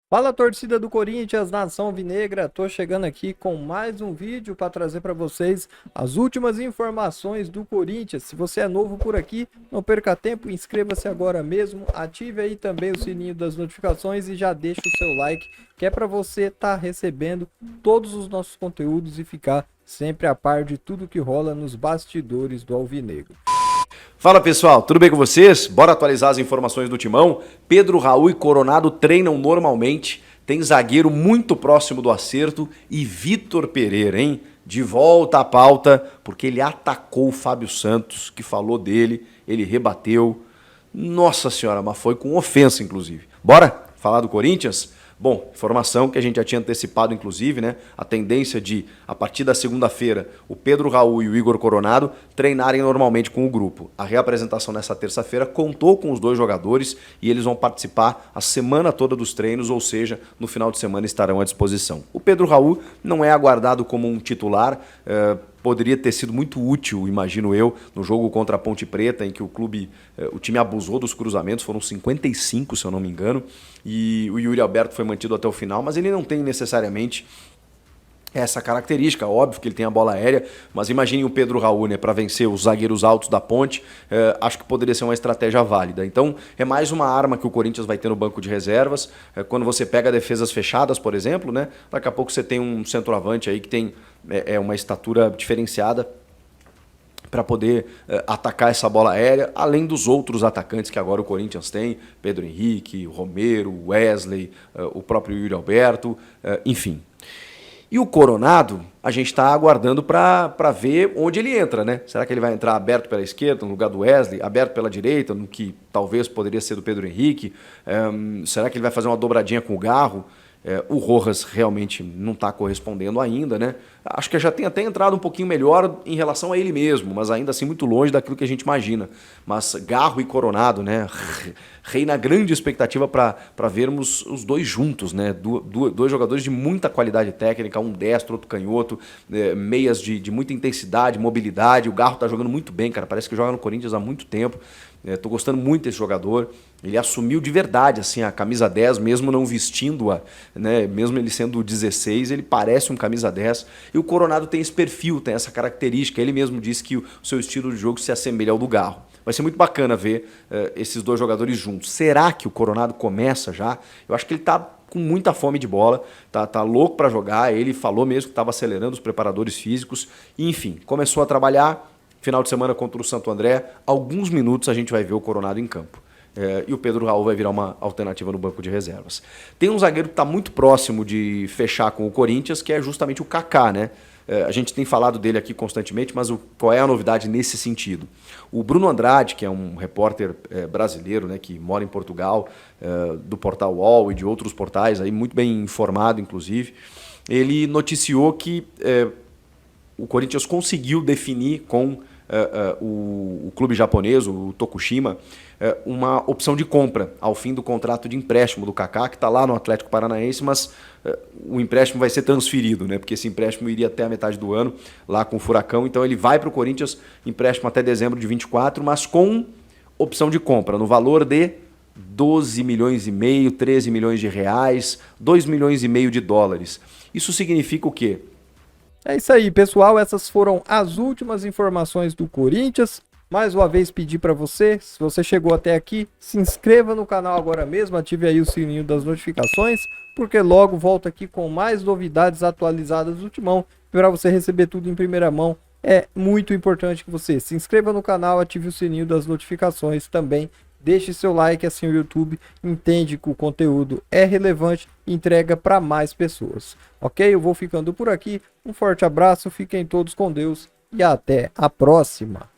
Fala, torcida do Corinthians, nação vinegra, tô chegando aqui com mais um vídeo para trazer para vocês as últimas informações do Corinthians. Se você é novo por aqui, não perca tempo, inscreva-se agora mesmo, ative aí também o sininho das notificações e já deixa o seu like, que é para você estar recebendo todos os nossos conteúdos e ficar sempre a par de tudo que rola nos bastidores do Alvinegro. Fala pessoal, tudo bem com vocês? Bora atualizar as informações do Timão. Pedro, Raul e Coronado treinam normalmente, tem zagueiro muito próximo do acerto e Vitor Pereira, hein? De volta à pauta, porque ele atacou o Fábio Santos, que falou dele, ele rebateu. Nossa senhora, mas foi com ofensa inclusive. Bora falar do Corinthians? Bom, informação que a gente já tinha antecipado, inclusive, né? A tendência de, a partir da segunda-feira, o Pedro Raul e o Igor Coronado treinarem normalmente com o grupo. A reapresentação nessa terça-feira contou com os dois jogadores e eles vão participar a semana toda dos treinos, ou seja, no final de semana estarão à disposição. O Pedro Raul não é aguardado como um titular, poderia ter sido muito útil, imagino eu, no jogo contra a Ponte Preta, em que o time abusou dos cruzamentos, foram 55, se eu não me engano, e o Yuri Alberto foi mantido até o final, mas ele não tem necessariamente essa característica, óbvio que ele tem a bola aérea, mas imagine o Pedro Raul, né, para vencer os zagueiros altos da Ponte, acho que poderia ser uma estratégia válida. Então é mais uma arma que o Corinthians vai ter no banco de reservas, quando você pega defesas fechadas, por exemplo, né, daqui a pouco você tem um centroavante aí que tem uma estatura diferenciada para poder atacar essa bola aérea, além dos outros atacantes que agora o Corinthians tem, Pedro Henrique, Romero, Wesley, o próprio Yuri Alberto, enfim. E o Coronado, a gente está aguardando para ver onde ele entra, né? Será que ele vai entrar aberto pela esquerda, no lugar do Wesley, aberto pela direita, no que talvez poderia ser do Pedro Henrique? Será que ele vai fazer uma dobradinha com o Garro? O Rojas realmente não está correspondendo ainda, né? Acho que já tem até entrado um pouquinho melhor em relação a ele mesmo, mas ainda assim muito longe daquilo que a gente imagina. Mas Garro e Coronado, né? Reina grande expectativa para vermos os dois juntos, né? Dois jogadores de muita qualidade técnica, um destro, outro canhoto, meias de muita intensidade, mobilidade. O Garro está jogando muito bem, cara. Parece que joga no Corinthians há muito tempo. Estou gostando muito desse jogador. Ele assumiu de verdade assim, a camisa 10, mesmo não vestindo-a, né? Mesmo ele sendo 16, ele parece um camisa 10. E o Coronado tem esse perfil, tem essa característica. Ele mesmo disse que o seu estilo de jogo se assemelha ao do Garro. Vai ser muito bacana ver esses dois jogadores juntos. Será que o Coronado começa já? Eu acho que ele está com muita fome de bola, tá louco para jogar. Ele falou mesmo que estava acelerando os preparadores físicos. E, enfim, começou a trabalhar. Final de semana contra o Santo André, alguns minutos a gente vai ver o Coronado em campo. E o Pedro Raul vai virar uma alternativa no banco de reservas. Tem um zagueiro que está muito próximo de fechar com o Corinthians, que é justamente o Kaká, né? A gente tem falado dele aqui constantemente, mas qual é a novidade nesse sentido? O Bruno Andrade, que é um repórter brasileiro, né, que mora em Portugal, do portal UOL e de outros portais, aí, muito bem informado, inclusive, ele noticiou que o Corinthians conseguiu definir com o clube japonês, o Tokushima, uma opção de compra ao fim do contrato de empréstimo do Kaká, que está lá no Atlético Paranaense, mas o empréstimo vai ser transferido, né? Porque esse empréstimo iria até a metade do ano, lá com o Furacão, então ele vai para o Corinthians, empréstimo até dezembro de 24, mas com opção de compra, no valor de 12 milhões e meio, 13 milhões de reais, 2 milhões e meio de dólares. Isso significa o quê? É isso aí, pessoal. Essas foram as últimas informações do Corinthians. Mais uma vez pedir para você, se você chegou até aqui, se inscreva no canal agora mesmo, ative aí o sininho das notificações, porque logo volto aqui com mais novidades atualizadas do Timão, para você receber tudo em primeira mão. É muito importante que você se inscreva no canal, ative o sininho das notificações também. Deixe seu like, assim o YouTube entende que o conteúdo é relevante e entrega para mais pessoas. Ok? Eu vou ficando por aqui. Um forte abraço, fiquem todos com Deus e até a próxima.